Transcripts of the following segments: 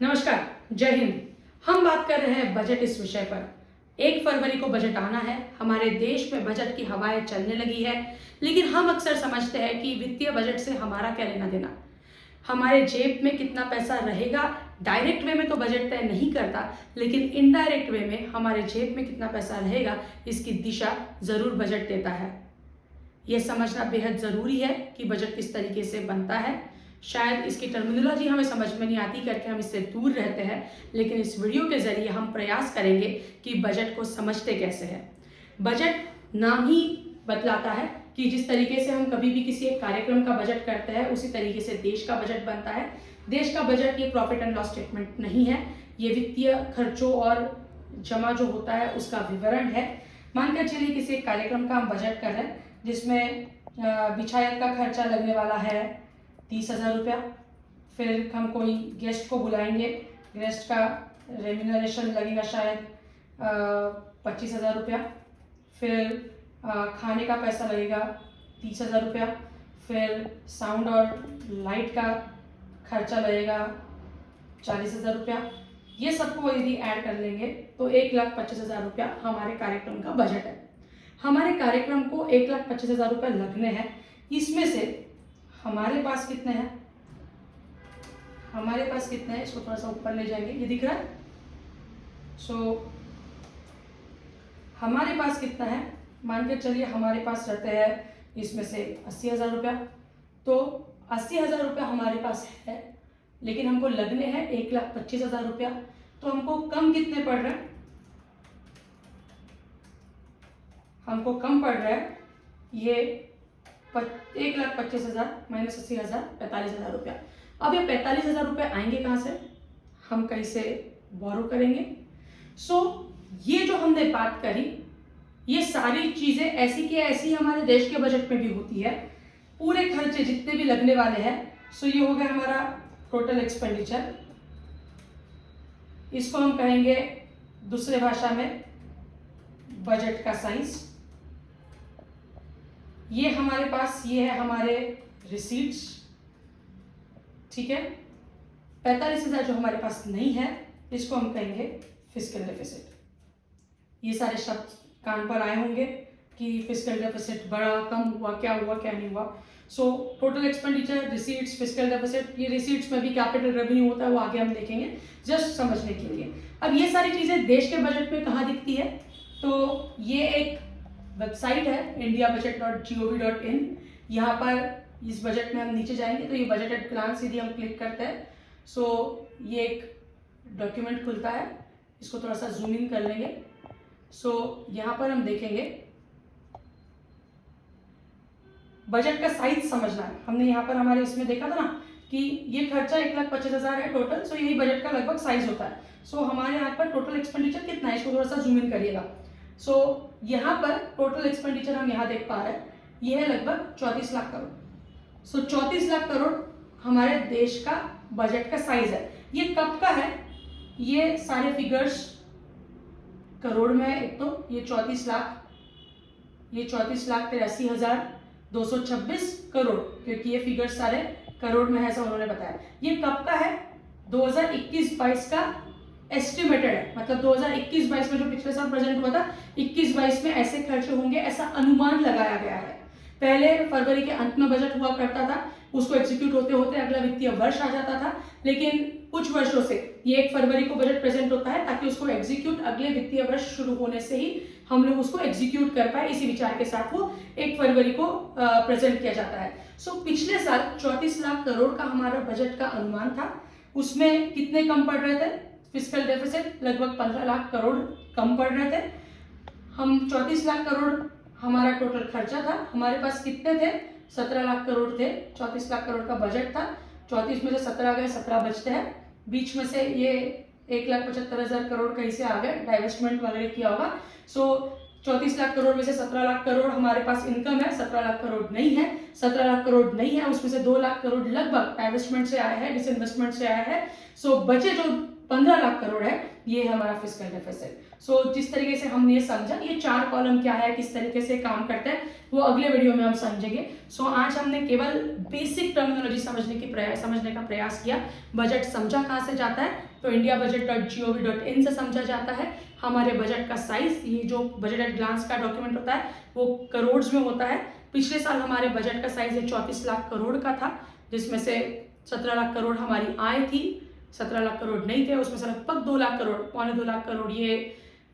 नमस्कार, जय हिंद। हम बात कर रहे हैं बजट इस विषय पर। 1 फरवरी को बजट आना है। हमारे देश में बजट की हवाएं चलने लगी है, लेकिन हम अक्सर समझते हैं कि वित्तीय बजट से हमारा क्या लेना देना। हमारे जेब में कितना पैसा रहेगा, डायरेक्ट वे में तो बजट तय नहीं करता, लेकिन इनडायरेक्ट वे में हमारे जेब में कितना पैसा रहेगा, इसकी दिशा जरूर बजट देता है। यह समझना बेहद ज़रूरी है कि बजट किस तरीके से बनता है। शायद इसकी टर्मिनोलॉजी हमें समझ में नहीं आती करके हम इससे दूर रहते हैं, लेकिन इस वीडियो के ज़रिए हम प्रयास करेंगे कि बजट को समझते कैसे हैं। बजट नाम ही बतलाता है कि जिस तरीके से हम कभी भी किसी एक कार्यक्रम का बजट करते हैं, उसी तरीके से देश का बजट बनता है। देश का बजट ये प्रॉफिट एंड लॉस स्टेटमेंट नहीं है, ये वित्तीय खर्चों और जमा जो होता है उसका विवरण है। मानकर चलिए किसी एक कार्यक्रम का हम बजट कर रहे हैं जिसमें बिछायत का खर्चा लगने वाला है 30,000 रुपया। फिर हम कोई गेस्ट को बुलाएंगे, गेस्ट का रेम्यूनरेशन लगेगा शायद 25,000 रुपया। फिर खाने का पैसा लगेगा 30,000 रुपया। फिर साउंड और लाइट का खर्चा लगेगा 40,000 रुपया। ये सबको यदि ऐड कर लेंगे तो 1,25,000 रुपया हमारे कार्यक्रम का बजट है। हमारे कार्यक्रम को 1,25,000 रुपये लगने हैं। इसमें से हमारे पास कितने हैं, इसको थोड़ा सा ऊपर ले जाएंगे, ये दिख रहा है। हमारे पास कितना है, मान के चलिए हमारे पास रहते हैं इसमें से 80,000 रुपया। तो 80,000 रुपया हमारे पास है, लेकिन हमको लगने हैं 1,25,000 रुपया। तो हमको कम कितने पड़ रहे हैं, हमको कम पड़ रहा है ये 1,25,000 माइनस 80,000, 45,000 रुपया। अब ये 45,000 रुपये आएंगे कहाँ से, हम कहीं से बोरो करेंगे। ये जो हमने बात करी, ये सारी चीजें ऐसी की ऐसी हमारे देश के बजट में भी होती है। पूरे खर्चे जितने भी लगने वाले हैं, ये हो गया हमारा टोटल एक्सपेंडिचर। इसको हम कहेंगे दूसरे भाषा में बजट का साइज। ये हमारे पास ये है हमारे रिसीट्स, ठीक है। 45,000 जो हमारे पास नहीं है, इसको हम कहेंगे फिस्कल डेफिसिट। ये सारे शब्द कान पर आए होंगे कि फिस्कल डेफिसिट बढ़ा, कम हुआ, क्या हुआ, क्या नहीं हुआ। Total expenditure, receipts, fiscal deficit. ये रिसीट्स में भी कैपिटल रेवेन्यू होता है, वो आगे हम देखेंगे जस्ट समझने के लिए। अब ये सारी चीजें देश के बजट में कहाँ दिखती है, तो ये एक वेबसाइट है indiabudget.gov.in। यहाँ पर इस बजट में हम नीचे जाएंगे तो ये बजट एट ग्लांस यदि हम क्लिक करते हैं, ये एक डॉक्यूमेंट खुलता है। इसको थोड़ा सा जूम इन कर लेंगे। यहाँ पर हम देखेंगे बजट का साइज समझना है। हमने यहाँ पर हमारे इसमें देखा था ना कि ये खर्चा 1,25,000 है टोटल। यही बजट का लगभग साइज होता है। हमारे यहाँ पर टोटल एक्सपेंडिचर कितना है, इसको थोड़ा सा जूम इन करिएगा। यहाँ पर टोटल एक्सपेंडिचर हम यहाँ देख पा रहे हैं, ये है लगभग 34 लाख करोड़। 34 लाख करोड़ हमारे देश का बजट का साइज है। ये कब का है, ये सारे फिगर्स करोड़ में है। एक तो ये 34 लाख 83,226 करोड़, क्योंकि ये फिगर्स सारे करोड़ में है, ऐसा उन्होंने बताया। ये कब का है, 2021-22 का एस्टिमेटेड है। मतलब 2021-22 में जो पिछले साल प्रेजेंट हुआ था, 21-22 में ऐसे खर्चे होंगे, ऐसा अनुमान लगाया गया है। पहले फरवरी के अंत में बजट हुआ करता था, उसको एग्जीक्यूट होते होते अगला वित्तीय वर्ष आ जाता था। लेकिन कुछ वर्षों से ये 1 फरवरी को बजट प्रेजेंट होता है ताकि उसको एग्जीक्यूट अगले वित्तीय वर्ष शुरू होने से ही हम लोग उसको एग्जीक्यूट कर पाए। इसी विचार के साथ वो 1 फरवरी को प्रेजेंट किया जाता है। पिछले साल 34 लाख करोड़ का हमारा बजट का अनुमान था। उसमें कितने कम पड़ रहे थे, फिस्कल डेफिसिट लगभग 15 लाख करोड़ कम पड़ रहे थे। हम 34 लाख करोड़ हमारा टोटल खर्चा था। हमारे पास कितने थे, 17 लाख करोड़ थे। 34 लाख करोड़ का बजट था, 34 में से 17 गए, 17 बचते हैं। बीच में से ये 1,75,000 करोड़ कहीं से आ गए, डाइवेस्टमेंट वगैरह किया होगा। 34 लाख करोड़ में से 17 लाख करोड़ हमारे पास इनकम है, 17 लाख करोड़ नहीं है। 17 लाख करोड़ नहीं है, उसमें से 2 लाख करोड़ लगभग डाइवेस्टमेंट से आया है, डिसइन्वेस्टमेंट से आया है। बचे जो 15 लाख करोड़ है, ये है हमारा फिस्कल डेफिसिट। सो जिस तरीके से हमने ये समझा, ये 4 कॉलम क्या है, किस तरीके से काम करते हैं, वो अगले वीडियो में हम समझेंगे। सो आज हमने केवल बेसिक टर्मिनोलॉजी समझने का प्रयास किया। बजट समझा कहाँ से जाता है, तो indiabudget.gov.in से समझा जाता है। हमारे बजट का साइज, ये जो बजट एट ग्लांस का डॉक्यूमेंट होता है वो करोड़ में होता है। पिछले साल हमारे बजट का साइज 34 लाख करोड़ का था, जिसमें से 17 लाख करोड़ हमारी आय थी, 17 लाख करोड़ नहीं थे, उसमें से लगभग 2 लाख करोड़, पौने 2 लाख करोड़ ये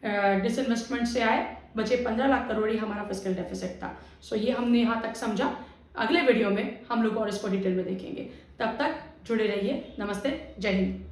डिसइन्वेस्टमेंट से आए, बचे 15 लाख करोड़ ही हमारा फिस्कल डेफिसिट था। सो ये हमने यहाँ तक समझा। अगले वीडियो में हम लोग और इसको डिटेल में देखेंगे। तब तक जुड़े रहिए। नमस्ते, जय हिंद।